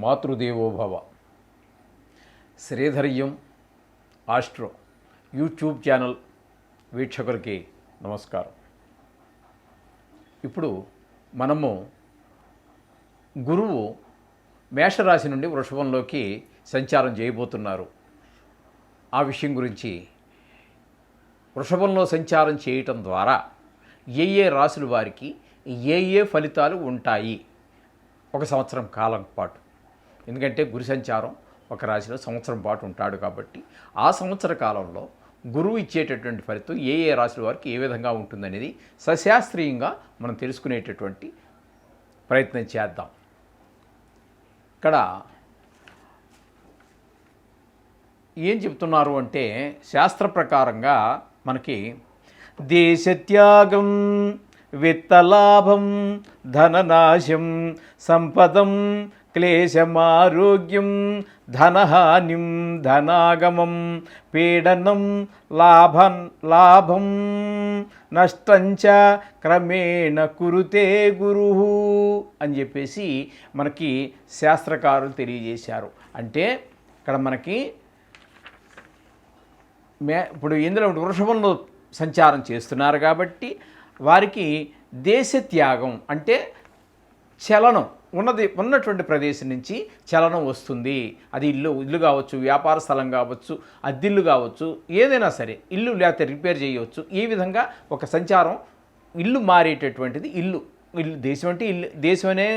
Matrudevobhava. శ్రీధర్యం astro YouTube channel వీక్షకులకి నమస్కారం. ఇప్పుడు మనము గురువు మేషరాశి నుండి వృషభంలోకి సంచారం చేయబోతున్నారు. ఆ విషయం గురించి, వృషభంలో సంచారం చేయటం ద్వారా ఏ రాశుల వారికి ఏ ఫలితాలు ఉంటాయి ఒక సంవత్సరం కాలం పాటు. ఎందుకంటే గురు సంచారం ఒక రాశిలో సంవత్సరం పాటు ఉంటాడు కాబట్టి ఆ సంవత్సర కాలంలో గురువు ఇచ్చేటటువంటి ఫలితం ఏ రాశుల వారికి ఏ విధంగా ఉంటుందనేది సశాస్త్రీయంగా మనం తెలుసుకునేటటువంటి ప్రయత్నం చేద్దాం. ఇక్కడ ఏం చెప్తున్నారు అంటే, శాస్త్ర ప్రకారంగా మనకి దేశత్యాగం, విత్తలాభం, ధననాశం, సంపదం, క్లేశమారోగ్యం, ధనహానిం, ధనాగమం, పీడనం, లాభం, నష్టంచ క్రమేణ కురుతే గురు అని చెప్పేసి మనకి శాస్త్రకారులు తెలియజేశారు. అంటే ఇక్కడ మనకి ఇప్పుడు ఇందులో వృషభంలో సంచారం చేస్తున్నారు కాబట్టి వారికి దేశత్యాగం అంటే చలనం ఉన్నటువంటి ప్రదేశం నుంచి చలనం వస్తుంది. అది ఇల్లు కావచ్చు, వ్యాపార స్థలం కావచ్చు, అద్దిల్లు కావచ్చు, ఏదైనా సరే, ఇల్లు లేకపోతే రిపేర్ చేయవచ్చు. ఈ విధంగా ఒక సంచారం ఇల్లు మారేటటువంటిది. ఇల్లు దేశం అంటే ఇల్లు, దేశం అనే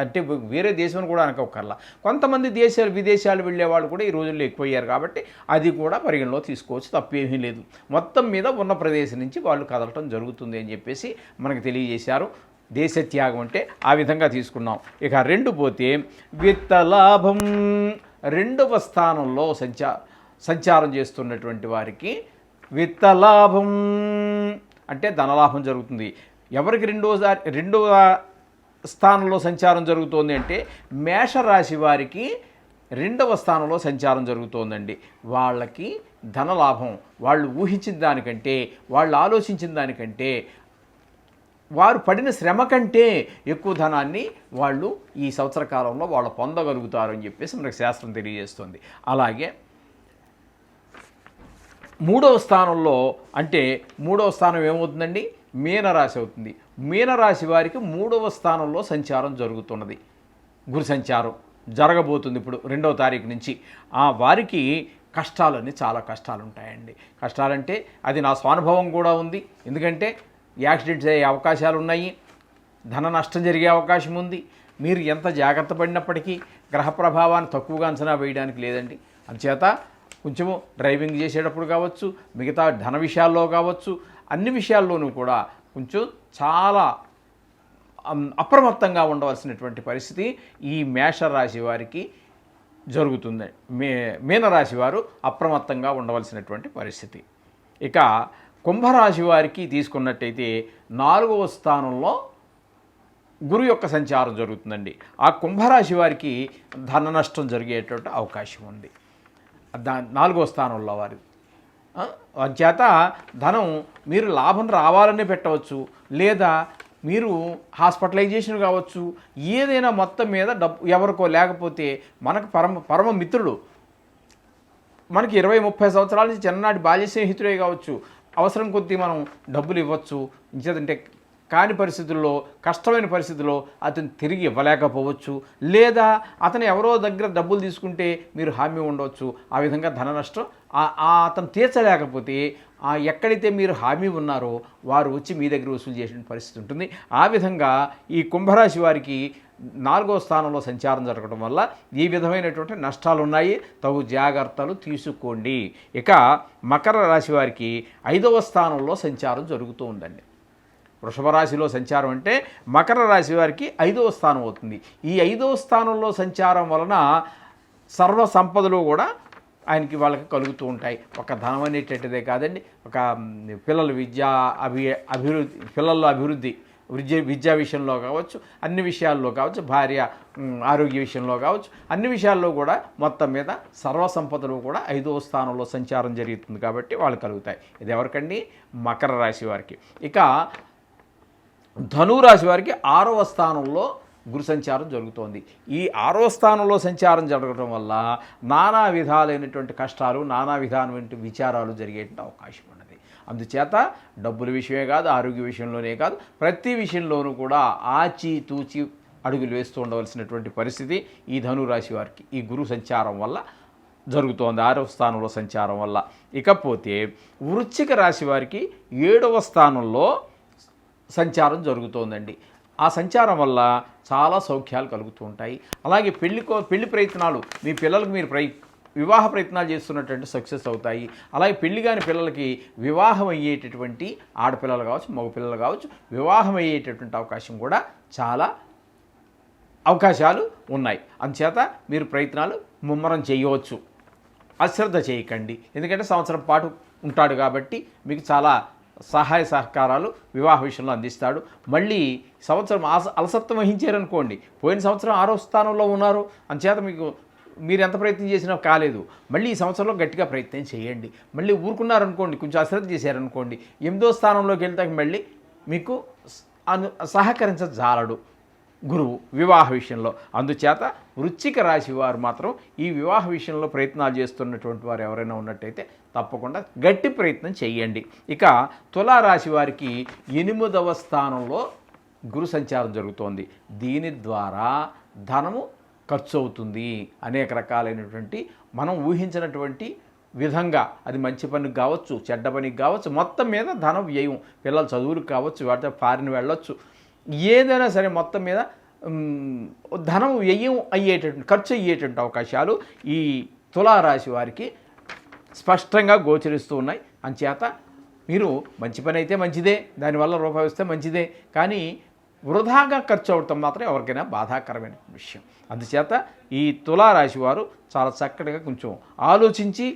అంటే వేరే దేశం కూడా అనుకోకర్లా. కొంతమంది విదేశాలు వెళ్ళే వాళ్ళు కూడా ఈ రోజుల్లో ఎక్కువయ్యారు కాబట్టి అది కూడా పరిగణలో తీసుకోవచ్చు, తప్పేమీ లేదు. మొత్తం మీద ఉన్న ప్రదేశం నుంచి వాళ్ళు కదలటం జరుగుతుంది అని చెప్పేసి మనకు తెలియజేశారు. దేశత్యాగం అంటే ఆ విధంగా తీసుకున్నాం. ఇక రెండు పోతే విత్తలాభం, రెండవ స్థానంలో సంచారం చేస్తున్నటువంటి వారికి విత్తలాభం అంటే ధనలాభం జరుగుతుంది. ఎవరికి రెండవ స్థానంలో సంచారం జరుగుతోంది అంటే మేషరాశి వారికి రెండవ స్థానంలో సంచారం జరుగుతోందండి. వాళ్ళకి ధనలాభం, వాళ్ళు ఊహించిన దానికంటే, వాళ్ళు ఆలోచించిన దానికంటే, వారు పడిన శ్రమ కంటే ఎక్కువ ధనాన్ని వాళ్ళు ఈ సంవత్సర కాలంలో వాళ్ళు పొందగలుగుతారు అని చెప్పేసి మనకు శాస్త్రం తెలియజేస్తుంది. అలాగే మూడవ స్థానంలో అంటే మూడవ స్థానం ఏమవుతుందండి? మీనరాశి అవుతుంది. మీనరాశి వారికి మూడవ స్థానంలో సంచారం జరుగుతున్నది. గురు సంచారం జరగబోతుంది ఇప్పుడు 2వ తారీఖు నుంచి. వారికి కష్టాలన్నీ చాలా కష్టాలు ఉంటాయండి. కష్టాలంటే అది నా స్వానుభవం కూడా ఉంది. ఎందుకంటే యాక్సిడెంట్స్ అయ్యే అవకాశాలు ఉన్నాయి, ధన నష్టం జరిగే అవకాశం ఉంది. మీరు ఎంత జాగ్రత్త పడినప్పటికీ గ్రహ ప్రభావాన్ని తక్కువగా అంచనా వేయడానికి లేదండి. అందుచేత కొంచెము డ్రైవింగ్ చేసేటప్పుడు కావచ్చు, మిగతా ధన విషయాల్లో కావచ్చు, అన్ని విషయాల్లోనూ కూడా కొంచెం చాలా అప్రమత్తంగా ఉండవలసినటువంటి పరిస్థితి ఈ మేషరాశి వారికి జరుగుతుంది. మీనరాశి వారు అప్రమత్తంగా ఉండవలసినటువంటి పరిస్థితి. ఇక కుంభరాశి వారికి తీసుకున్నట్టయితే 4వ స్థానంలో గురు యొక్క సంచారం జరుగుతుందండి. ఆ కుంభరాశి వారికి ధన నష్టం జరిగేటువంటి అవకాశం ఉంది. 4వ స్థానంలో వారి చేత ధనం మీరు లాభం రావాలనే పెట్టవచ్చు, లేదా మీరు హాస్పిటలైజేషన్ కావచ్చు, ఏదైనా మొత్తం మీద డబ్బు ఎవరికో లేకపోతే మనకు పరమ మిత్రుడు, మనకి 20-30 సంవత్సరాల నుంచి చిన్ననాటి బాల్య స్నేహితుడే కావచ్చు, అవసరం కొద్దీ మనం డబ్బులు ఇవ్వచ్చు. ఇంచేదంటే కాని పరిస్థితుల్లో, కష్టమైన పరిస్థితుల్లో అతను తిరిగి ఇవ్వలేకపోవచ్చు, లేదా అతను ఎవరో దగ్గర డబ్బులు తీసుకుంటే మీరు హామీ ఉండవచ్చు. ఆ విధంగా ధన నష్టం అతను తీర్చలేకపోతే ఎక్కడైతే మీరు హామీ ఉన్నారో వారు వచ్చి మీ దగ్గర వసూలు చేసిన పరిస్థితి ఉంటుంది. ఆ విధంగా ఈ కుంభరాశి వారికి 4వ స్థానంలో సంచారం జరగడం వల్ల ఈ విధమైనటువంటి నష్టాలు ఉన్నాయి. తగు జాగ్రత్తలు తీసుకోండి. ఇక మకర రాశి వారికి 5వ స్థానంలో సంచారం జరుగుతూ ఉందండి. వృషభ రాశిలో సంచారం అంటే మకర రాశి వారికి 5వ స్థానం అవుతుంది. ఈ 5వ స్థానంలో సంచారం వలన సర్వ సంపదలు కూడా వాళ్ళకి కలుగుతూ ఉంటాయి. ఒక ధనం అనేటటువంటిదే కాదండి, ఒక పిల్లల పిల్లల్లో అభివృద్ధి, విద్యా విషయంలో కావచ్చు, అన్ని విషయాల్లో కావచ్చు, భార్య ఆరోగ్య విషయంలో కావచ్చు, అన్ని విషయాల్లో కూడా మొత్తం మీద సర్వసంపదలు కూడా 5వ స్థానంలో సంచారం జరుగుతుంది కాబట్టి వాళ్ళు కలుగుతాయి. ఇది ఎవరికండి? మకర రాశి వారికి. ఇక ధనురాశి వారికి 6వ స్థానంలో గురు సంచారం జరుగుతోంది. ఈ 6వ స్థానంలో సంచారం జరగడం వల్ల నానా విధాలైనటువంటి కష్టాలు, నానా విధానమైన విచారాలు జరిగేటువంటి అవకాశం ఉన్నది. అందుచేత డబ్బుల విషయమే కాదు, ఆరోగ్య విషయంలోనే కాదు, ప్రతి విషయంలోనూ కూడా ఆచితూచి అడుగులు వేస్తూ ఉండవలసినటువంటి పరిస్థితి ఈ ధనురాశి వారికి ఈ గురు సంచారం వల్ల జరుగుతోంది, 6వ స్థానంలో సంచారం వల్ల. ఇకపోతే వృశ్చిక రాశి వారికి 7వ స్థానంలో సంచారం జరుగుతోందండి. ఆ సంచారం వల్ల చాలా సౌఖ్యాలు కలుగుతూ ఉంటాయి. అలాగే పెళ్లి ప్రయత్నాలు, మీ పిల్లలకు మీరు వివాహ ప్రయత్నాలు చేస్తున్నటువంటి సక్సెస్ అవుతాయి. అలాగే పెళ్లి కాని పిల్లలకి వివాహం అయ్యేటటువంటి ఆడపిల్లలు కావచ్చు, మగపిల్లలు కావచ్చు, వివాహం అయ్యేటటువంటి అవకాశం కూడా చాలా అవకాశాలు ఉన్నాయి. అందుచేత మీరు ప్రయత్నాలు ముమ్మరం చేయవచ్చు, అశ్రద్ధ చేయకండి. ఎందుకంటే సంవత్సరం పాటు ఉంటాడు కాబట్టి మీకు చాలా సహాయ సహకారాలు వివాహ విషయంలో అందిస్తాడు. మళ్ళీ సంవత్సరం అలసత్వం వహించారనుకోండి, పోయిన సంవత్సరం 6వ స్థానంలో ఉన్నారు, అందుచేత మీరు ఎంత ప్రయత్నం చేసినా కాలేదు, మళ్ళీ ఈ సంవత్సరంలో గట్టిగా ప్రయత్నం చేయండి. మళ్ళీ ఊరుకున్నారనుకోండి, కొంచెం అశ్రద్ధ చేశారనుకోండి, 8వ స్థానంలోకి వెళ్తాక మళ్ళీ మీకు సహకరించజాలడు గురువు వివాహ విషయంలో. అందుచేత వృశ్చిక రాశి వారు మాత్రం ఈ వివాహ విషయంలో ప్రయత్నాలు చేస్తున్నటువంటి వారు ఎవరైనా ఉన్నట్టయితే తప్పకుండా గట్టి ప్రయత్నం చేయండి. ఇక తులారాశి వారికి 8వ స్థానంలో గురు సంచారం జరుగుతోంది. దీని ద్వారా ధనము ఖర్చు అవుతుంది. అనేక రకాలైనటువంటి మనం ఊహించినటువంటి విధంగా, అది మంచి పనికి కావచ్చు, చెడ్డ పనికి కావచ్చు, మొత్తం మీద ధనం వ్యయం, పిల్లల చదువులకు కావచ్చు, వాటితో ఫారిన్ వెళ్ళొచ్చు, ఏదైనా సరే మొత్తం మీద ధనం వ్యయం అయ్యేటటువంటి, ఖర్చు అయ్యేటువంటి అవకాశాలు ఈ తులారాశి వారికి స్పష్టంగా గోచరిస్తూ ఉన్నాయి. అంచేత మీరు మంచి పని అయితే మంచిదే, దానివల్ల రూపాయి వస్తే మంచిదే, కానీ వృధాగా ఖర్చు అవటం మాత్రం ఎవరికైనా బాధాకరమైన విషయం. అందుచేత ఈ తులారాశి వారు చాలా చక్కటిగా కొంచెం ఆలోచించి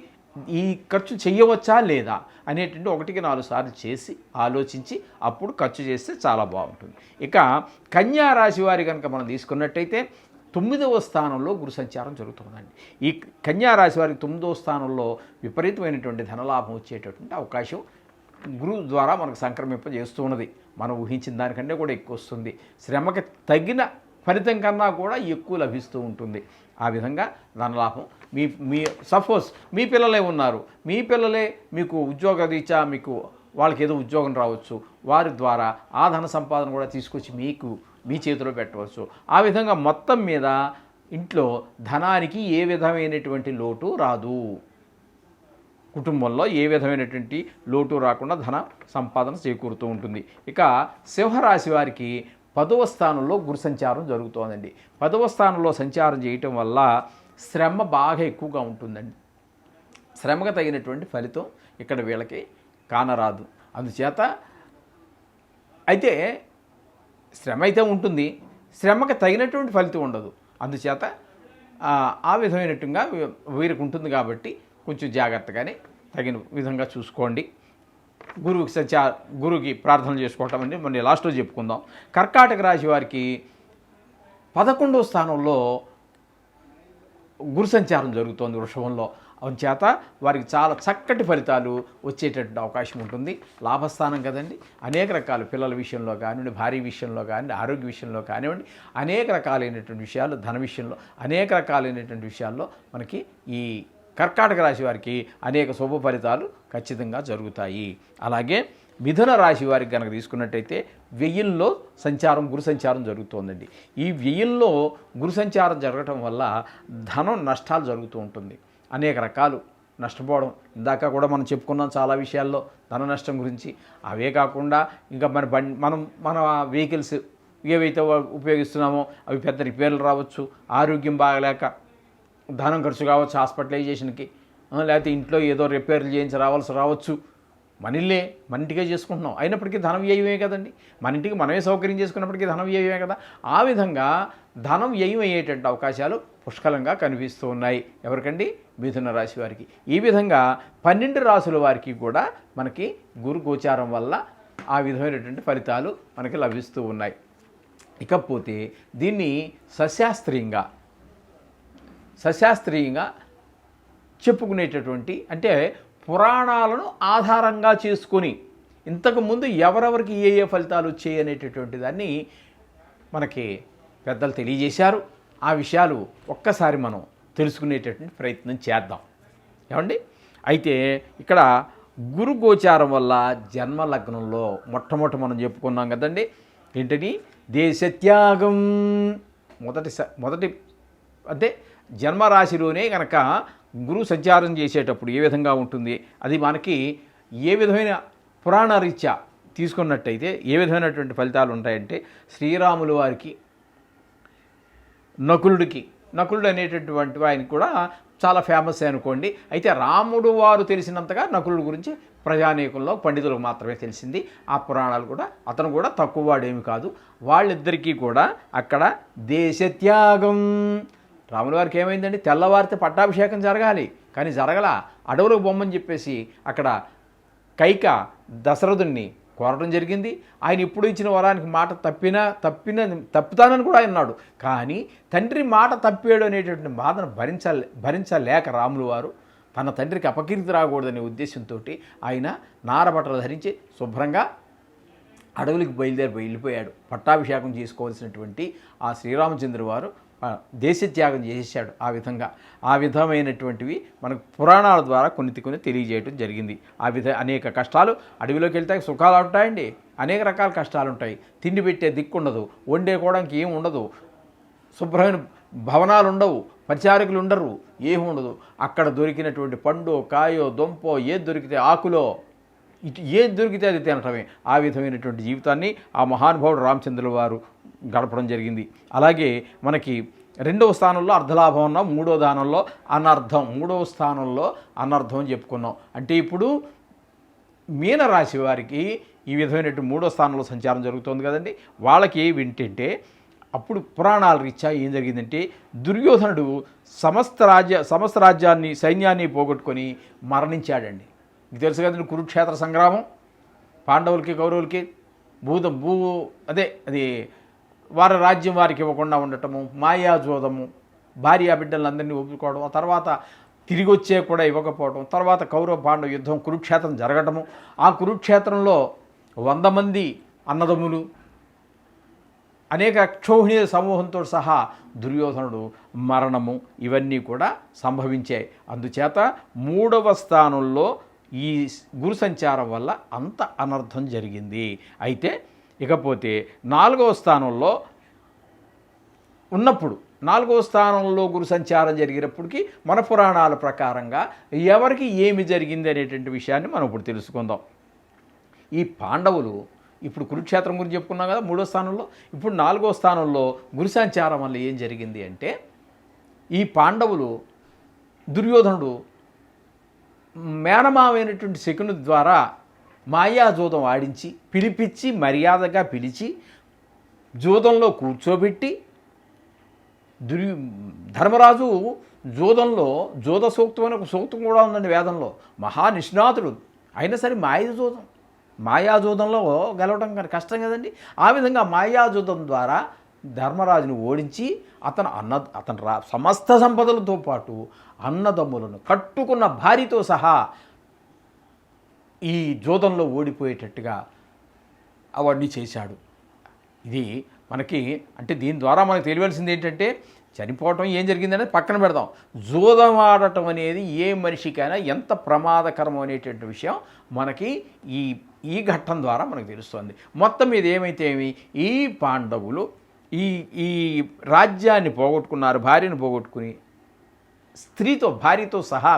ఈ ఖర్చు చేయవచ్చా లేదా అనేటువంటి 1-4 సార్లు చేసి ఆలోచించి అప్పుడు ఖర్చు చేస్తే చాలా బాగుంటుంది. ఇక కన్యా రాశి వారి కనుక మనం తీసుకున్నట్టయితే 9వ స్థానంలో గురు సంచారం జరుగుతుందండి. ఈ కన్యా రాశి వారికి 9వ స్థానంలో విపరీతమైనటువంటి ధనలాభం వచ్చేటటువంటి అవకాశం గురువు ద్వారా మనకు సంక్రమింపజేస్తూ ఉన్నది. మనం ఊహించిన దానికంటే కూడా ఎక్కువ వస్తుంది. శ్రమకి తగిన ఫలితం కన్నా కూడా ఎక్కువ లభిస్తూ ఉంటుంది. ఆ విధంగా ధనలాభం మీ సపోజ్ మీ పిల్లలే ఉన్నారు, మీ పిల్లలే మీకు ఉద్యోగరీత్యా మీకు వాళ్ళకి ఏదో ఉద్యోగం రావచ్చు, వారి ద్వారా ఆ ధన సంపాదన కూడా తీసుకొచ్చి మీ చేతిలో పెట్టవచ్చు. ఆ విధంగా మొత్తం మీద ఇంట్లో ధనానికి ఏ విధమైనటువంటి లోటు రాదు, కుటుంబంలో ఏ విధమైనటువంటి లోటు రాకుండా ధన సంపాదన చేకూరుతూ ఉంటుంది. ఇక సింహరాశి వారికి 10వ స్థానంలో గురు సంచారం జరుగుతోందండి. 10వ స్థానంలో సంచారం చేయటం వల్ల శ్రమ బాగా ఎక్కువగా ఉంటుందండి. శ్రమకు తగినటువంటి ఫలితం ఇక్కడ వీళ్ళకి కానరాదు. అందుచేత అయితే శ్రమ అయితే ఉంటుంది, శ్రమకు తగినటువంటి ఫలితం ఉండదు. అందుచేత ఆ విధమైనట్టుగా వీరికి ఉంటుంది కాబట్టి కొంచెం జాగ్రత్తగానే తగిన విధంగా చూసుకోండి. గురువుకి ప్రార్థన చేసుకోవటం అండి మనం లాస్ట్లో చెప్పుకుందాం. కర్కాటక రాశి వారికి 11వ స్థానంలో గురు సంచారం జరుగుతోంది వృషభంలో. అందుచేత వారికి చాలా చక్కటి ఫలితాలు వచ్చేటటువంటి అవకాశం ఉంటుంది. లాభస్థానం కదండి, అనేక రకాల పిల్లల విషయంలో కానివ్వండి, భార్య విషయంలో కానివ్వండి, ఆరోగ్య విషయంలో కానివ్వండి, అనేక రకాలైనటువంటి విషయాలు, ధన విషయంలో అనేక రకాలైనటువంటి విషయాల్లో మనకి ఈ కర్కాటక రాశి వారికి అనేక శుభ ఫలితాలు ఖచ్చితంగా జరుగుతాయి. అలాగే మిథున రాశి వారికి కనుక తీసుకున్నట్టయితే 1000లో గురు సంచారం జరుగుతోందండి. ఈ 1000లో గురు సంచారం జరగటం వల్ల ధనం నష్టాలు జరుగుతూ ఉంటుంది. అనేక రకాలు నష్టపోవడం, ఇందాక కూడా మనం చెప్పుకున్నాం చాలా విషయాల్లో ధన నష్టం గురించి. అవే కాకుండా ఇంకా మన వెహికల్స్ ఏవైతే ఉపయోగిస్తున్నామో అవి పెద్ద రిపేర్లు రావచ్చు, ఆరోగ్యం బాగలేక ధనం ఖర్చు కావచ్చు హాస్పిటలైజేషన్కి, లేకపోతే ఇంట్లో ఏదో రిపేర్లు చేయించి రావచ్చు. మన ఇంటికే చేసుకుంటున్నాం, అయినప్పటికీ ధనం వ్యయమే కదండి. మన ఇంటికి మనమే సౌకర్యం చేసుకున్నప్పటికీ ధనం వ్యయమే కదా. ఆ విధంగా ధనం వ్యయం అయ్యేటువంటి అవకాశాలు పుష్కలంగా కనిపిస్తూ ఉన్నాయి. ఎవరికండి? మిథున రాశి వారికి. ఈ విధంగా 12 రాశుల వారికి కూడా మనకి గురు గోచారం వల్ల ఆ విధమైనటువంటి ఫలితాలు మనకి లభిస్తూ ఉన్నాయి. ఇకపోతే దీన్ని సశాస్త్రీయంగా చెప్పుకునేటటువంటి, అంటే పురాణాలను ఆధారంగా చేసుకొని ఇంతకుముందు ఎవరెవరికి ఏ ఫలితాలు వచ్చాయి అనేటటువంటి దాన్ని మనకి పెద్దలు తెలియజేశారు. ఆ విషయాలు ఒక్కసారి మనం తెలుసుకునేటటువంటి ప్రయత్నం చేద్దాం. ఏమండి? అయితే ఇక్కడ గురు గోచారం వల్ల జన్మ లగ్నంలో మొట్టమొదటి మనం చెప్పుకున్నాం కదండి, ఏంటని దేశత్యాగం. మొదటి అంటే జన్మరాశిలోనే కనుక గురు సంచారం చేసేటప్పుడు ఏ విధంగా ఉంటుంది, అది మనకి ఏ విధమైన పురాణ రీత్యా తీసుకున్నట్టయితే ఏ విధమైనటువంటి ఫలితాలు ఉంటాయంటే, శ్రీరాములు వారికి నకులుడు అనేటటువంటి ఆయన కూడా చాలా ఫేమస్ అనుకోండి. అయితే రాముడు వారు తెలిసినంతగా నకులుడి గురించి ప్రజానీకంలో పండితులకు మాత్రమే తెలిసింది. ఆ పురాణాలు కూడా అతను కూడా తక్కువ వాడేమి కాదు. వాళ్ళిద్దరికీ కూడా అక్కడ దేశత్యాగం. రాముల వారికి ఏమైందండి, తెల్లవారితే పట్టాభిషేకం జరగాలి, కానీ జరగల. అడవులకు బొమ్మని చెప్పేసి అక్కడ కైక దశరథుణ్ణి కోరడం జరిగింది. ఆయన ఇప్పుడు ఇచ్చిన వరానికి మాట తప్పుతానని కూడా ఆయన అన్నాడు. కానీ తండ్రి మాట తప్పాడు అనేటువంటి బాధను భరించలేక రాములు వారు తన తండ్రికి అపకీర్తి రాకూడదనే ఉద్దేశంతో ఆయన నారబట్టలు ధరించి శుభ్రంగా అడవులకు వెళ్ళిపోయాడు. పట్టాభిషేకం చేసుకోవాల్సినటువంటి ఆ శ్రీరామచంద్ర వారు దేశత్యాగం చేసేసాడు. ఆ విధమైనటువంటివి మనకు పురాణాల ద్వారా కొన్ని తెలియజేయడం జరిగింది. అనేక కష్టాలు, అడవిలోకి వెళ్తే సుఖాలు ఉంటాయండి, అనేక రకాల కష్టాలు ఉంటాయి. తిండి పెట్టే దిక్కు ఉండదు, వండేకోవడానికి ఏం ఉండదు, శుభ్రమైన భవనాలు ఉండవు, పరిచారకులు ఉండరు, ఏమి ఉండదు. అక్కడ దొరికినటువంటి పండు, కాయో, దొంపో, ఏది దొరికితే ఆకులో, ఏది దొరికితే అది తినటమే. ఆ విధమైనటువంటి జీవితాన్ని ఆ మహానుభావుడు రామచంద్రుల వారు గడపడం జరిగింది. అలాగే మనకి 2వ స్థానంలో అర్ధలాభం ఉన్నాం, 3వ స్థానంలో అనర్థం. 3వ స్థానంలో అనర్థం అని చెప్పుకున్నాం. అంటే ఇప్పుడు మీనరాశి వారికి ఈ విధమైనటువంటి 3వ స్థానంలో సంచారం జరుగుతుంది కదండి. వాళ్ళకి ఏంటంటే అప్పుడు పురాణాల రీత్యా ఏం జరిగిందంటే, దుర్యోధనుడు సమస్త రాజ్యాన్ని, సైన్యాన్ని పోగొట్టుకొని మరణించాడండి. మీకు తెలుసు కదండి, కురుక్షేత్ర సంగ్రామం, పాండవులకి కౌరవులకి అది వారి రాజ్యం వారికి ఇవ్వకుండా ఉండటము, మాయాజోదము, భార్యా బిడ్డలందరినీ ఒప్పుకోవడం, ఆ తర్వాత తిరిగి వచ్చే కూడా ఇవ్వకపోవడం, తర్వాత కౌరవ పాండవ యుద్ధం కురుక్షేత్రం జరగటము, ఆ కురుక్షేత్రంలో 100 మంది అన్నదమ్ములు, అనేక క్షోహిణీయ సమూహంతో సహా దుర్యోధనుడు మరణము, ఇవన్నీ కూడా సంభవించాయి. అందుచేత 3వ స్థానంలో ఈ గురు సంచారం వల్ల అంత అనర్థం జరిగింది. అయితే ఇకపోతే 4వ స్థానంలో ఉన్నప్పుడు, 4వ స్థానంలో గురు సంచారం జరిగినప్పటికీ మన పురాణాల ప్రకారంగా ఎవరికి ఏమి జరిగింది అనేటువంటి విషయాన్ని మనం ఇప్పుడు తెలుసుకుందాం. ఈ పాండవులు ఇప్పుడు కురుక్షేత్రం గురించి చెప్పుకున్నాం కదా 3వ స్థానంలో, ఇప్పుడు 4వ స్థానంలో గురు సంచారం వల్ల ఏం జరిగింది అంటే, ఈ పాండవులు దుర్యోధనుడు మేనమామైనటువంటి శకుని ద్వారా మాయాజూదం ఆడించి పిలిపించి మర్యాదగా పిలిచి జూదంలో కూర్చోబెట్టి, ధర్మరాజు జూదంలో జూద సూక్తం అని ఒక సూక్తం కూడా ఉందండి వేదంలో, మహానిష్ణాతుడు అయినా సరే మాయాజూదంలో గెలవడం కానీ కష్టం కదండి. ఆ విధంగా మాయాజూదం ద్వారా ధర్మరాజును ఓడించి అతను సమస్త సంపదలతో పాటు అన్నదమ్ములను, కట్టుకున్న భార్యతో సహా ఈ జూదంలో ఓడిపోయేటట్టుగా అవన్నీ చేశాడు. ఇది మనకి అంటే దీని ద్వారా మనకు తెలియాల్సింది ఏంటంటే, చనిపోవటం ఏం జరిగిందనేది పక్కన పెడదాం, జూదం ఆడటం అనేది ఏ మనిషికైనా ఎంత ప్రమాదకరం అనేటువంటి విషయం మనకి ఈ ఘట్టం ద్వారా మనకు తెలుస్తుంది. మొత్తం మీద ఏమైతే ఈ పాండవులు ఈ రాజ్యాన్ని పోగొట్టుకున్నారు, భార్యను పోగొట్టుకుని భార్యతో సహా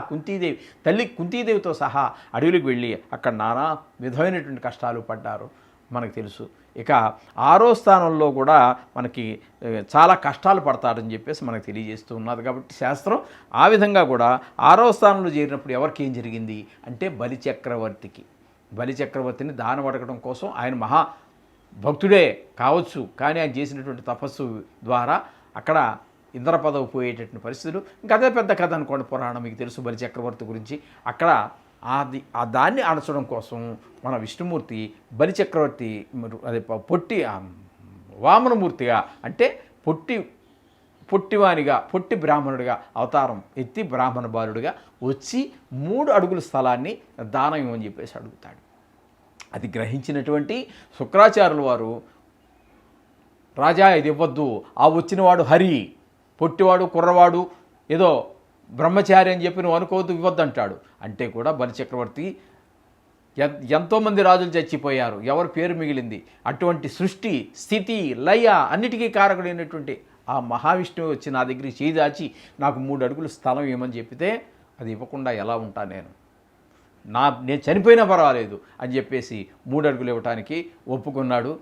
తల్లి కుంతీదేవితో సహా అడవులకు వెళ్ళి అక్కడ నానా విధమైనటువంటి కష్టాలు పడ్డారు మనకు తెలుసు. ఇక 6వ స్థానంలో కూడా మనకి చాలా కష్టాలు పడతారని చెప్పేసి మనకు తెలియజేస్తూ ఉన్నారు. కాబట్టి శాస్త్రం ఆ విధంగా కూడా 6వ స్థానంలో చేరినప్పుడు ఎవరికి ఏం జరిగింది అంటే, బలిచక్రవర్తిని దానం అడగడం కోసం, ఆయన మహా భక్తుడే కావచ్చు, కానీ ఆయన చేసినటువంటి తపస్సు ద్వారా అక్కడ ఇంద్ర పదవి పోయేటటువంటి పరిస్థితులు. ఇంకా అదే పెద్ద కథ అనుకోండి, పురాణం మీకు తెలుసు బలిచక్రవర్తి గురించి. అక్కడ దాన్ని అణచడం కోసం మన విష్ణుమూర్తి బలిచక్రవర్తి అదే పొట్టి వామనమూర్తిగా, అంటే పొట్టి బ్రాహ్మణుడిగా అవతారం ఎత్తి బ్రాహ్మణ బాలుడిగా వచ్చి 3 అడుగుల స్థలాన్ని దానం ఇవ్వని చెప్పేసి అడుగుతాడు. అది గ్రహించినటువంటి శుక్రాచార్యుల వారు రాజా ఇది ఇవ్వద్దు, ఆ వచ్చినవాడు హరి, పొట్టివాడు కుర్రవాడు ఏదో బ్రహ్మచారి అని చెప్పి నువ్వు అనుకోవద్దు, ఇవ్వద్దు అంటాడు. అంటే కూడా బలిచక్రవర్తి ఎంతోమంది రాజులు చచ్చిపోయారు, ఎవరి పేరు మిగిలింది? అటువంటి సృష్టి స్థితి లయ అన్నిటికీ కారకుడైనటువంటి ఆ మహావిష్ణువు వచ్చి నా దగ్గరికి చేదాచి నాకు 3 అడుగులు స్థలం ఇవ్వమని చెప్పితే అది ఇవ్వకుండా ఎలా ఉంటా నేను చనిపోయినా పర్వాలేదు అని చెప్పేసి 3 అడుగులు ఇవ్వటానికి ఒప్పుకున్నాడు.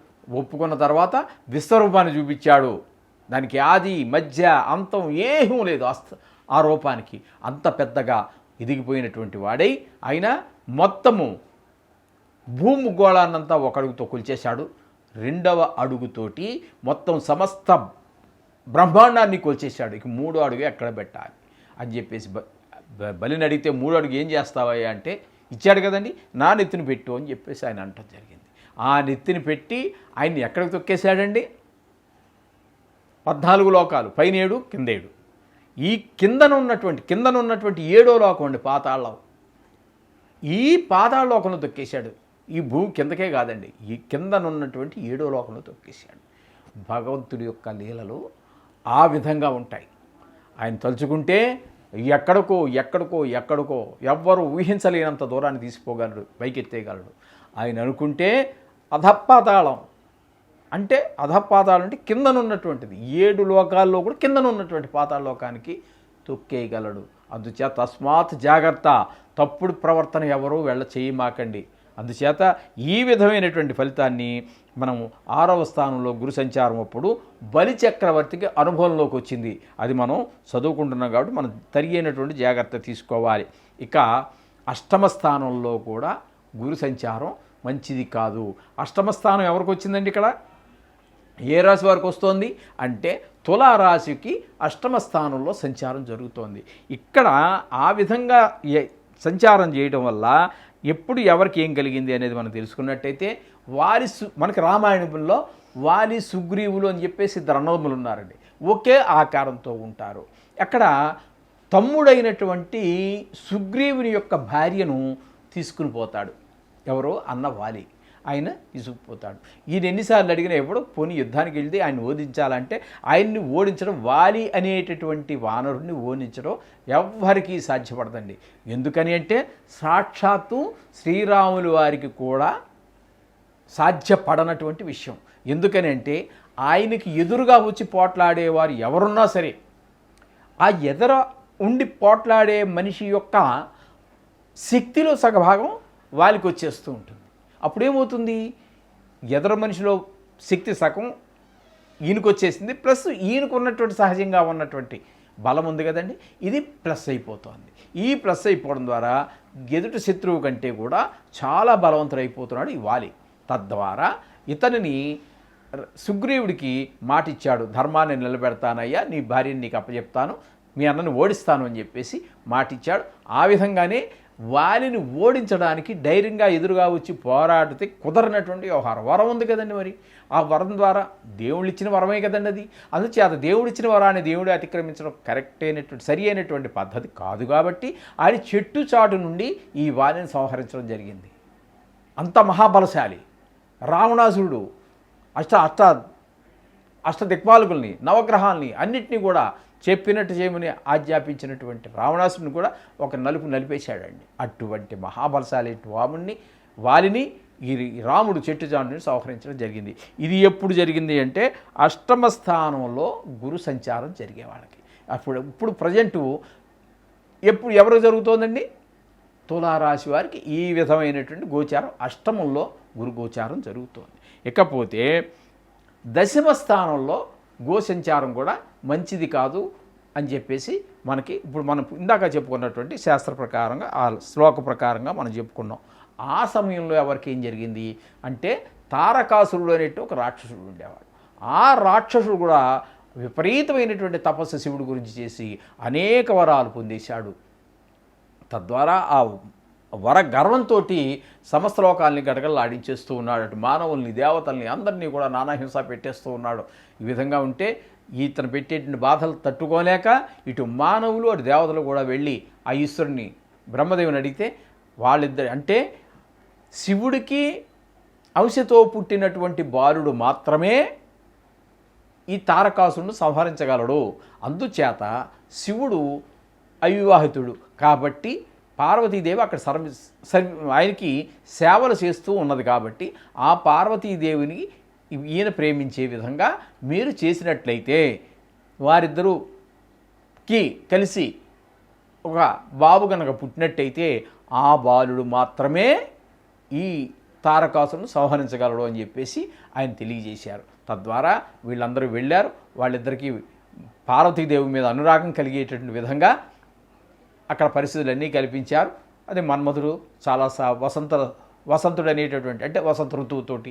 ఒప్పుకున్న తర్వాత విశ్వరూపాన్ని చూపించాడు. దానికి ఆది మధ్య అంతం ఏమీ లేదు. ఆ రూపానికి అంత పెద్దగా ఎదిగిపోయినటువంటి వాడై ఆయన మొత్తము భూమి గోళాన్నంతా ఒక అడుగుతో కొలిచేశాడు. 2వ అడుగుతోటి మొత్తం సమస్త బ్రహ్మాండాన్ని కొలిచేశాడు. ఇక 3వ అడుగు ఎక్కడ పెట్టాలి అని చెప్పేసి బలిని అడిగితే 3వ అడుగు ఏం చేస్తావయ్యా అంటే ఇచ్చాడు కదండి, నా నెత్తిని పెట్టు అని చెప్పేసి ఆయన అంటం జరిగింది. ఆ నెత్తిని పెట్టి ఆయన్ని ఎక్కడికి తొక్కేశాడండి? 14 లోకాలు, పైన 7 కింద 7. ఈ కిందన ఉన్నటువంటి 7వ లోకం అండి పాతాళం. ఈ పాతాళ లోకంలో తొక్కేశాడు. ఈ భూమి కిందకే కాదండి, ఈ కిందనున్నటువంటి 7వ లోకంలో తొక్కేశాడు. భగవంతుడి యొక్క లీలలు ఆ విధంగా ఉంటాయి. ఆయన తలుచుకుంటే ఎక్కడికో ఎవ్వరూ ఊహించలేనంత దూరాన్ని తీసిపోగలడు, పైకెత్తేయగలడు. ఆయన అనుకుంటే అధపాతాళం అంటే కిందనున్నటువంటిది 7 లోకాల్లో కూడా కిందనున్నటువంటి పాతాళ లోకానికి తొక్కేయగలడు. అందుచేత తస్మాత్ జాగ్రత్త, తప్పుడు ప్రవర్తన ఎవరూ చేయమాకండి. అందుచేత ఈ విధమైనటువంటి ఫలితాన్ని మనం 6వ స్థానంలో గురు సంచారం అప్పుడు బలి చక్రవర్తికి అనుభవంలోకి వచ్చింది. అది మనం చదువుకుంటున్నాం కాబట్టి మనం తరిగినటువంటి జాగ్రత్త తీసుకోవాలి. ఇక 8వ స్థానంలో కూడా గురు సంచారం మంచిది కాదు. 8వ స్థానం ఎవరికి వచ్చిందండి? ఇక్కడ ఏ రాశి వారికి వస్తోంది అంటే తులారాశికి 8వ స్థానంలో సంచారం జరుగుతోంది. ఇక్కడ ఆ విధంగా సంచారం చేయడం వల్ల ఎప్పుడు ఎవరికి ఏం కలిగింది అనేది మనం తెలుసుకున్నట్టయితే మనకి రామాయణంలో వాలి సుగ్రీవులు అని చెప్పేసి 2 అన్నదమ్ములు ఉన్నారండి. ఒకే ఆకారంతో ఉంటారు. అక్కడ తమ్ముడైనటువంటి సుగ్రీవుని యొక్క భార్యను తీసుకుని పోతాడు. ఎవరో అన్న వాలి. ఆయన తీసుకుపోతాడు. ఈయన ఎన్నిసార్లు అడిగినా ఎప్పుడు పోనీ యుద్ధానికి వెళ్తే ఆయన ఓడించాలంటే ఆయన్ని ఓడించడం, వాలి అనేటటువంటి వానరుడిని ఓడించడం ఎవ్వరికీ సాధ్యపడదండి. ఎందుకని అంటే సాక్షాత్తు శ్రీరాములు వారికి కూడా సాధ్యపడనటువంటి విషయం. ఎందుకని అంటే ఆయనకి ఎదురుగా వచ్చి పోట్లాడేవారు ఎవరున్నా సరే ఆ ఎదుర ఉండి పోట్లాడే మనిషి యొక్క శక్తిలో సగభాగం వాలికి వచ్చేస్తూ ఉంటుంది. అప్పుడేమవుతుంది? ఎదర మనిషిలో శక్తి సగం ఈయనకు వచ్చేసింది, ప్లస్ ఈయనకు ఉన్నటువంటి సహజంగా ఉన్నటువంటి బలం ఉంది కదండి, ఇది ప్లస్ అయిపోతుంది. ఈ ప్లస్ అయిపోవడం ద్వారా ఎదుటి శత్రువు కంటే కూడా చాలా బలవంతుడైపోతున్నాడు ఈ వాలి. తద్వారా ఇతనిని సుగ్రీవుడికి మాటిచ్చాడు, ధర్మాన్ని నిలబెడతానయ్యా, నీ భార్యని నీకు అప్పచెప్తాను, మీ అన్నని ఓడిస్తాను అని చెప్పేసి మాటిచ్చాడు. ఆ విధంగానే వాలిని ఓడించడానికి ధైర్యంగా ఎదురుగా వచ్చి పోరాడితే కుదరనటువంటి వ్యవహారం. వరం ఉంది కదండి, మరి ఆ వరం ద్వారా దేవుళ్ళు ఇచ్చిన వరమే కదండి అది. అందుచేత దేవుడిచ్చిన వరాన్ని దేవుడు అతిక్రమించడం కరెక్ట్ అయినటువంటి సరి అయినటువంటి పద్ధతి కాదు. కాబట్టి ఆయన చెట్టు చాటు నుండి ఈ వాలిని సంహరించడం జరిగింది. అంత మహాబలశాలి రావణాసురుడు అష్ట దిక్పాలకుల్ని, నవగ్రహాల్ని అన్నిటినీ కూడా చెప్పినట్టు చేయమని ఆజ్ఞాపించినటువంటి రావణాసురుని కూడా ఒక నలిపేశాడండి. అటువంటి మహాబలశాలి వాలిని ఈ రాముడు చెట్టు చాటుని సంహరించడం జరిగింది. ఇది ఎప్పుడు జరిగింది అంటే 8వ స్థానంలో గురు సంచారం జరిగే వాళ్ళకి. ఇప్పుడు ప్రజెంటు ఎవరు జరుగుతోందండి? తులారాశి వారికి ఈ విధమైనటువంటి గోచారం 8మంలో గురు గోచారం జరుగుతోంది. ఇకపోతే 10వ స్థానంలో గోసంచారం కూడా మంచిది కాదు అని చెప్పేసి మనకి ఇప్పుడు మనం ఇందాక చెప్పుకున్నటువంటి శాస్త్ర ప్రకారంగా ఆ శ్లోక ప్రకారంగా మనం చెప్పుకున్నాం. ఆ సమయంలో ఎవరికి ఏం జరిగింది అంటే తారకాసురుడు అనేట్టు ఒక రాక్షసుడు ఉండేవాడు. ఆ రాక్షసుడు కూడా విపరీతమైనటువంటి తపస్సు శివుడి గురించి చేసి అనేక వరాలు పొందేశాడు. తద్వారా ఆ వర గర్వంతో సమస్త లోకాలని గడగడలాడించేస్తూ ఉన్నాడు. అటు మానవుల్ని, దేవతల్ని అందరినీ కూడా నానాహింస పెట్టేస్తూ ఉన్నాడు. ఈ విధంగా ఉంటే ఇతను పెట్టేటువంటి బాధలు తట్టుకోలేక ఇటు మానవులు అటు దేవతలు కూడా వెళ్ళి ఆ ఈశ్వరుని బ్రహ్మదేవుని అడిగితే వాళ్ళిద్దరు అంటే శివుడికి అంశతో పుట్టినటువంటి బాలుడు మాత్రమే ఈ తారకాసురుడు సంహరించగలడు. అందుచేత శివుడు అవివాహితుడు కాబట్టి పార్వతీదేవి అక్కడ ఆయనకి సేవలు చేస్తూ ఉన్నది కాబట్టి ఆ పార్వతీదేవిని ఈయన ప్రేమించే విధంగా మీరు చేసినట్లయితే వారిద్దరూకి కలిసి ఒక బాబు కనుక పుట్టినట్టయితే ఆ బాలుడు మాత్రమే ఈ తారకాసురుని సంహరించగలడు అని చెప్పేసి ఆయన తెలియజేశారు. తద్వారా వీళ్ళందరూ వెళ్ళారు. వాళ్ళిద్దరికీ పార్వతీదేవి మీద అనురాగం కలిగేటటువంటి విధంగా అక్కడ పరిస్థితులన్నీ కల్పించారు. అది మన్మధుడు చాలా వసంతుడు అనేటటువంటి అంటే వసంత ఋతువుతోటి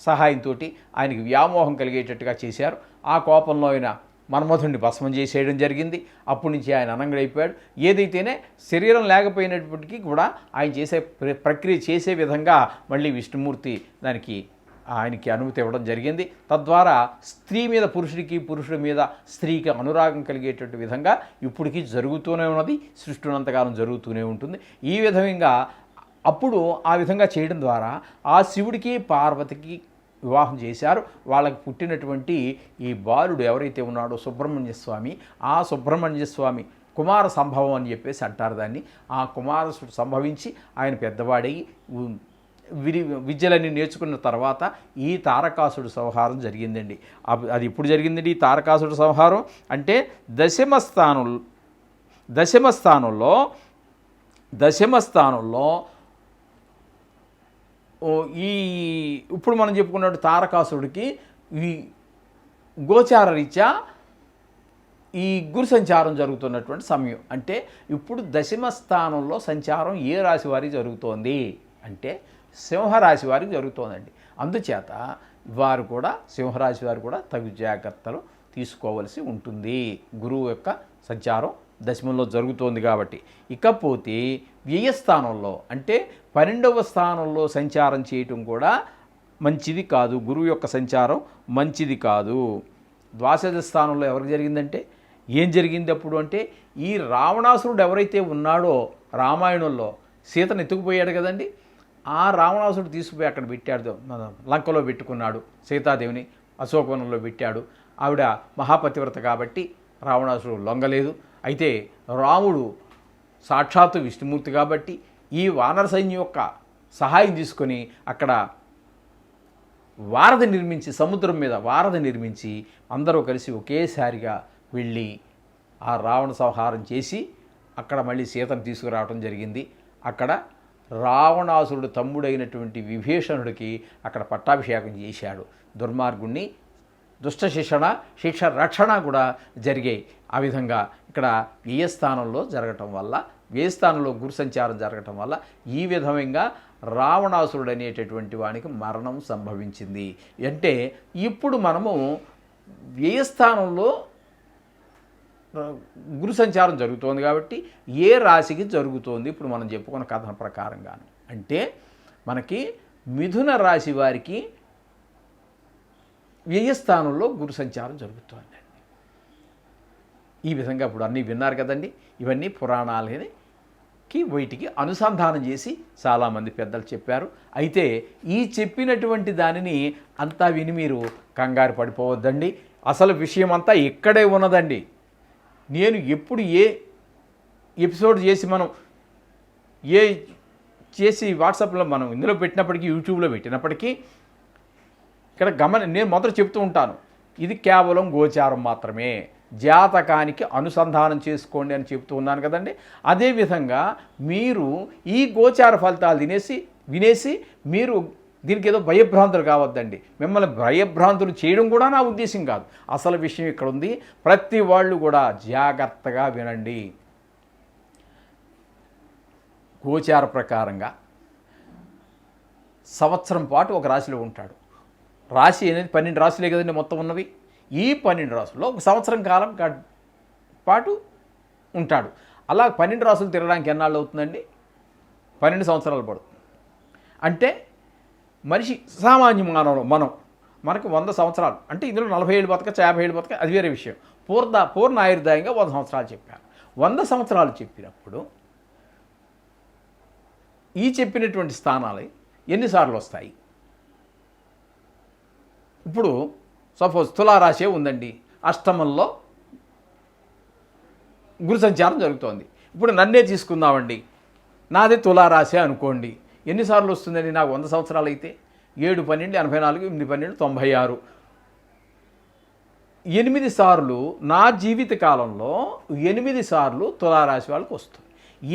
సహాయంతో ఆయనకి వ్యామోహం కలిగేటట్టుగా చేశారు. ఆ కోపంలో ఆయన మన్మధుడిని భస్మం చేసేయడం జరిగింది. అప్పటి నుంచి ఆయన అనంగుడైపోయాడు. ఏదైతేనే శరీరం లేకపోయినప్పటికీ కూడా ఆయన చేసే ప్రక్రియ చేసే విధంగా మళ్ళీ విష్ణుమూర్తి ఆయనకి అనుమతి ఇవ్వడం జరిగింది. తద్వారా స్త్రీ మీద పురుషుడికి, పురుషుడి మీద స్త్రీకి అనురాగం కలిగేటటువంటి విధంగా ఇప్పటికీ జరుగుతూనే ఉన్నది. సృష్టినంతకాలం జరుగుతూనే ఉంటుంది. ఈ విధంగా అప్పుడు ఆ విధంగా చేయడం ద్వారా ఆ శివుడికి పార్వతికి వివాహం చేశారు. వాళ్ళకి పుట్టినటువంటి ఈ బాలుడు ఎవరైతే ఉన్నాడో సుబ్రహ్మణ్య స్వామి, ఆ సుబ్రహ్మణ్య స్వామి కుమార సంభవం అని చెప్పేసి అంటారు దాన్ని. ఆ కుమారసుడు సంభవించి ఆయన పెద్దవాడయి విద్యలన్నీ నేర్చుకున్న తర్వాత ఈ తారకాసుడు సంహారం జరిగిందండి. అది ఇప్పుడు జరిగిందండి. ఈ తారకాసుడు సంహారం అంటే దశమ స్థానంలో ఈ ఇప్పుడు మనం చెప్పుకున్నట్టు తారకాసుడికి ఈ గోచార రీత్యా ఈ గురు సంచారం జరుగుతున్నటువంటి సమయం. అంటే ఇప్పుడు దశమ స్థానంలో సంచారం ఏ రాశి వారికి జరుగుతోంది అంటే సింహరాశి వారికి జరుగుతోందండి. అందుచేత సింహరాశి వారు కూడా తగు జాగ్రత్తలు తీసుకోవలసి ఉంటుంది. గురువు యొక్క సంచారం దశమంలో జరుగుతోంది కాబట్టి. ఇకపోతే వ్యయస్థానంలో అంటే 12వ స్థానంలో సంచారం చేయటం కూడా మంచిది కాదు. గురువు యొక్క సంచారం మంచిది కాదు. ద్వాదశ స్థానంలో ఎవరికి జరిగిందంటే ఏం జరిగింది అప్పుడు అంటే ఈ రావణాసురుడు ఎవరైతే ఉన్నాడో రామాయణంలో సీతను ఎత్తుకుపోయాడు కదండి. ఆ రావణాసురుడు తీసుకుపోయి అక్కడ పెట్టాడు, లంకలో పెట్టుకున్నాడు. సీతాదేవిని అశోకవనంలో పెట్టాడు. ఆవిడ మహాపతివ్రత కాబట్టి రావణాసురుడు లొంగలేదు. అయితే రాముడు సాక్షాత్తు విష్ణుమూర్తి కాబట్టి ఈ వానర సైన్యం యొక్క సహాయం తీసుకొని అక్కడ సముద్రం మీద వారధి నిర్మించి అందరూ కలిసి ఒకేసారిగా వెళ్ళి ఆ రావణ సంహారం చేసి అక్కడ మళ్ళీ సీతను తీసుకురావడం జరిగింది. అక్కడ రావణాసురుడు తమ్ముడైనటువంటి విభీషణుడికి అక్కడ పట్టాభిషేకం చేశాడు. దుర్మార్గుణ్ణి శిక్ష రక్షణ కూడా జరిగాయి. ఆ విధంగా ఇక్కడ వ్యయస్థానంలో జరగటం వల్ల, వ్యయస్థానంలో గురు సంచారం జరగటం వల్ల ఈ విధంగా రావణాసురుడు అనేటటువంటి వానికి మరణం సంభవించింది. అంటే ఇప్పుడు మనము వ్యయస్థానంలో గురు సంచారం జరుగుతోంది కాబట్టి ఏ రాశికి జరుగుతోంది ఇప్పుడు మనం చెప్పుకున్న కథన ప్రకారంగాను అంటే మనకి మిథున రాశి వారికి వ్యయస్థానంలో గురు సంచారం జరుగుతోందండి. ఈ విధంగా ఇప్పుడు అన్నీ విన్నారు కదండి. ఇవన్నీ పురాణాలకి వీటికి అనుసంధానం చేసి చాలామంది పెద్దలు చెప్పారు. అయితే ఈ చెప్పినటువంటి దానిని అంతా విని మీరు కంగారు పడిపోవద్దండి. అసలు విషయం అంతా ఇక్కడే ఉన్నదండి. నేను ఎప్పుడు ఏ ఎపిసోడ్ చేసి వాట్సాప్లో మనం ఇందులో పెట్టినప్పటికీ, యూట్యూబ్లో పెట్టినప్పటికీ ఇక్కడ నేను మొదట చెప్తూ ఉంటాను, ఇది కేవలం గోచారం మాత్రమే, జాతకానికి అనుసంధానం చేసుకోండి అని చెప్తూ ఉన్నాను కదండి. అదేవిధంగా మీరు ఈ గోచార ఫలితాలు వినేసి మీరు దీనికి ఏదో భయభ్రాంతులు కావద్దండి. మిమ్మల్ని భయభ్రాంతులు చేయడం కూడా నా ఉద్దేశం కాదు. అసలు విషయం ఇక్కడ ఉంది. ప్రతి వాళ్ళు కూడా జాగ్రత్తగా వినండి. గోచార ప్రకారంగా సంవత్సరం పాటు ఒక రాశిలో ఉంటాడు. రాశి అనేది 12 రాశులే కదండి మొత్తం ఉన్నవి. ఈ 12 రాశుల్లో ఒక సంవత్సరం కాలం పాటు ఉంటాడు. అలా 12 రాశులు తిరగడానికి ఎన్నాళ్ళు అవుతుందండి? 12 సంవత్సరాలు పడుతుంది. అంటే మనిషి సామాన్య మానవులు మనకు 100 సంవత్సరాలు అంటే ఇందులో 40 ఏళ్ళు బతకచ్చు, 50 ఏళ్ళు బతక, అది వేరే విషయం. పూర్ణ ఆయుర్దాయంగా 100 సంవత్సరాలు చెప్పారు. 100 సంవత్సరాలు చెప్పినప్పుడు ఈ చెప్పినటువంటి స్థానాలు ఎన్నిసార్లు వస్తాయి? ఇప్పుడు సపోజ్ తులారాశి ఉందండి, అష్టమంలో గురు సంచారం జరుగుతోంది. ఇప్పుడు నన్నే తీసుకుందామండి, నాదే తులారాశి అనుకోండి. ఎన్నిసార్లు వస్తుందండి నాకు 100 సంవత్సరాలు అయితే? 7 12 84, 8 12 96, 8 సార్లు నా జీవిత కాలంలో 8 సార్లు తులారాశి వాళ్ళకి వస్తుంది.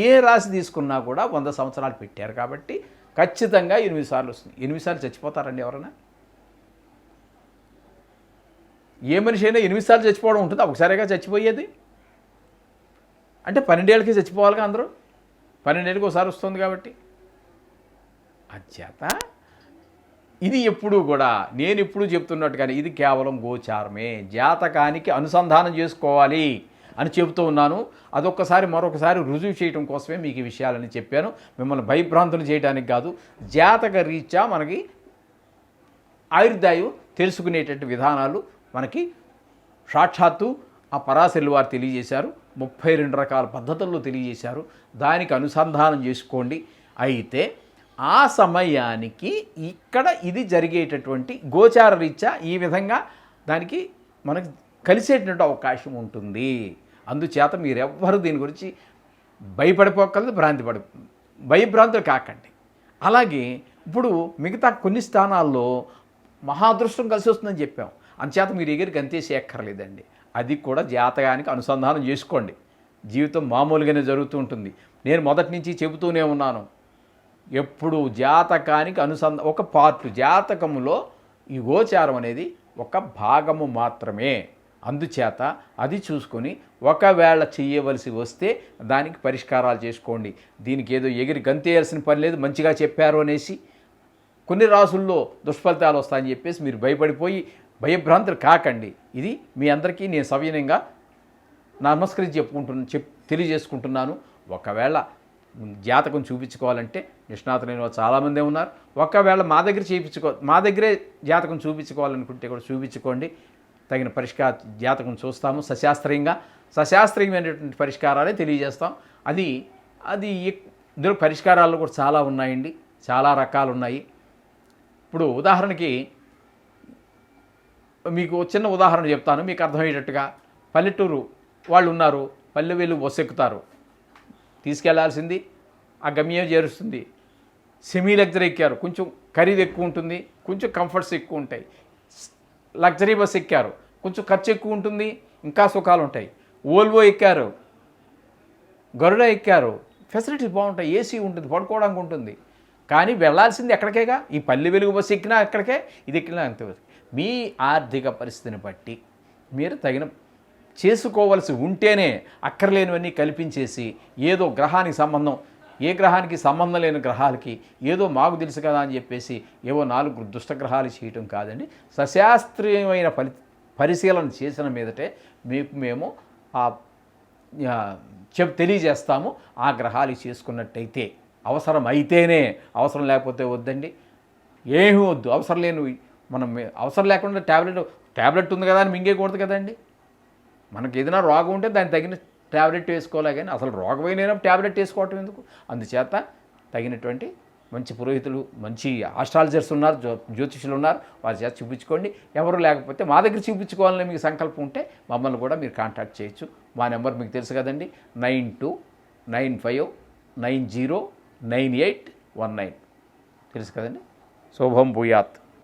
ఏ రాశి తీసుకున్నా కూడా 100 సంవత్సరాలు పెట్టారు కాబట్టి ఖచ్చితంగా 8 సార్లు వస్తుంది. 8 సార్లు చచ్చిపోతారండి ఎవరైనా? ఏ మనిషి అయినా 8 సార్లు చచ్చిపోవడం ఉంటుంది, ఒకసారిగా చచ్చిపోయేది. అంటే 12 ఏళ్ళకి చచ్చిపోవాలిగా అందరూ, 12 ఏళ్ళకి ఒకసారి వస్తుంది కాబట్టి. అచేత ఇది ఎప్పుడూ కూడా నేను ఎప్పుడూ చెప్తున్నట్టుగానే ఇది కేవలం గోచారమే, జాతకానికి అనుసంధానం చేసుకోవాలి అని చెబుతూ ఉన్నాను. అదొక్కసారి మరొకసారి రుజువు చేయడం కోసమే మీకు ఈ విషయాలని చెప్పాను, మిమ్మల్ని భయభ్రాంతులు చేయడానికి కాదు. జాతక రీత్యా మనకి ఆయుర్దాయం తెలుసుకునేటటువంటి విధానాలు మనకి సాక్షాత్తు ఆ పరాశరులు వారు తెలియజేశారు. 32 రకాల పద్ధతుల్లో తెలియజేశారు, దానికి అనుసంధానం చేసుకోండి. అయితే ఆ సమయానికి ఇక్కడ ఇది జరిగేటటువంటి గోచార రీత్యా ఈ విధంగా దానికి మనకు కలిసేటువంటి అవకాశం ఉంటుంది. అందుచేత మీరెవ్వరూ దీని గురించి భయపడిపోకలేదు, భయభ్రాంతులు కాకండి. అలాగే ఇప్పుడు మిగతా కొన్ని స్థానాల్లో మహాదృష్టం కలిసి వస్తుందని చెప్పాం, అందుచేత మీరు ఎగిరికి గంతేసి ఎక్కర్లేదండి. అది కూడా జాతకానికి అనుసంధానం చేసుకోండి. జీవితం మామూలుగానే జరుగుతూ ఉంటుంది. నేను మొదటి నుంచి చెబుతూనే ఉన్నాను, ఎప్పుడు జాతకానికి ఒక పార్ట్, జాతకంలో ఈ గోచారం అనేది ఒక భాగము మాత్రమే. అందుచేత అది చూసుకొని ఒకవేళ చేయవలసి వస్తే దానికి పరిష్కారాలు చేసుకోండి. దీనికి ఏదో ఎగిరి గంతేయాల్సిన పని లేదు, మంచిగా చెప్పారు అనేసి కొన్ని రాసుల్లో దుష్ఫలితాలు వస్తాయని చెప్పేసి మీరు భయపడిపోయి భయభ్రాంతులు కాకండి. ఇది మీ అందరికీ నేను సవినయంగా నమస్కరించి తెలియజేసుకుంటున్నాను. ఒకవేళ జాతకం చూపించుకోవాలంటే నిష్ణాతులైన చాలామందే ఉన్నారు. ఒకవేళ మా దగ్గరే జాతకం చూపించుకోవాలనుకుంటే కూడా చూపించుకోండి. తగిన జాతకం చూస్తాము సశాస్త్రీయమైనటువంటి పరిష్కారాలే తెలియజేస్తాం. అది ఇందులో పరిష్కారాలు కూడా చాలా ఉన్నాయండి, చాలా రకాలు ఉన్నాయి. ఇప్పుడు ఉదాహరణకి మీకు చిన్న ఉదాహరణ చెప్తాను మీకు అర్థమయ్యేటట్టుగా. పల్లెటూరు వాళ్ళు ఉన్నారు, పల్లె వెలుగు బస్సు ఎక్కుతారు, తీసుకెళ్లాల్సింది ఆ గమ్యం చేరుస్తుంది. సెమీ లగ్జరీ ఎక్కారు, కొంచెం ఖరీదు ఎక్కువ ఉంటుంది, కొంచెం కంఫర్ట్స్ ఎక్కువ ఉంటాయి. లగ్జరీ బస్ ఎక్కారు, కొంచెం ఖర్చు ఎక్కువ ఉంటుంది, ఇంకా సుఖాలు ఉంటాయి. ఓల్వో ఎక్కారు, గరుడ ఎక్కారు, ఫెసిలిటీస్ బాగుంటాయి, ఏసీ ఉంటుంది, పడుకోవడానికి ఉంటుంది. కానీ వెళ్ళాల్సింది ఎక్కడికేగా, ఈ పల్లె వెలుగు బస్సు ఎక్కినా ఎక్కడికే, ఇది ఎక్కినా అంతే. మీ ఆర్థిక పరిస్థితిని బట్టి మీరు తగిన చేసుకోవలసి ఉంటేనే అక్కర్లేనివన్నీ కల్పించేసి ఏదో గ్రహానికి సంబంధం, ఏ గ్రహానికి సంబంధం లేని గ్రహాలకి ఏదో మాకు తెలుసు కదా అని చెప్పేసి ఏవో 4 దుష్టగ్రహాలు చేయటం కాదండి. సశాస్త్రీయమైన పరిశీలన చేసిన మీదటే మేము తెలియజేస్తాము. ఆ గ్రహాలు చేసుకున్నట్టయితే అవసరం అయితేనే, అవసరం లేకపోతే వద్దండి. ఏమీ వద్దు, అవసరం లేని మనం అవసరం లేకుండా ట్యాబ్లెట్ ఉంది కదా అని మింగేయకూడదు కదండి. మనకి ఏదైనా రోగం ఉంటే దానికి తగిన ట్యాబ్లెట్ వేసుకోవాలి, కానీ అసలు రోగమైన ట్యాబ్లెట్ వేసుకోవటం ఎందుకు? అందుచేత తగినటువంటి మంచి పురోహితులు, మంచి ఆస్ట్రాలజర్స్ ఉన్నారు, జ్యోతిషులు ఉన్నారు, వారి చేత చూపించుకోండి. ఎవరు లేకపోతే మా దగ్గర చూపించుకోవాలని మీకు సంకల్పం ఉంటే మమ్మల్ని కూడా మీరు కాంటాక్ట్ చేయొచ్చు. మా నెంబర్ మీకు తెలుసు కదండి, 9295909819 తెలుసు కదండి. శుభం భూయాత్.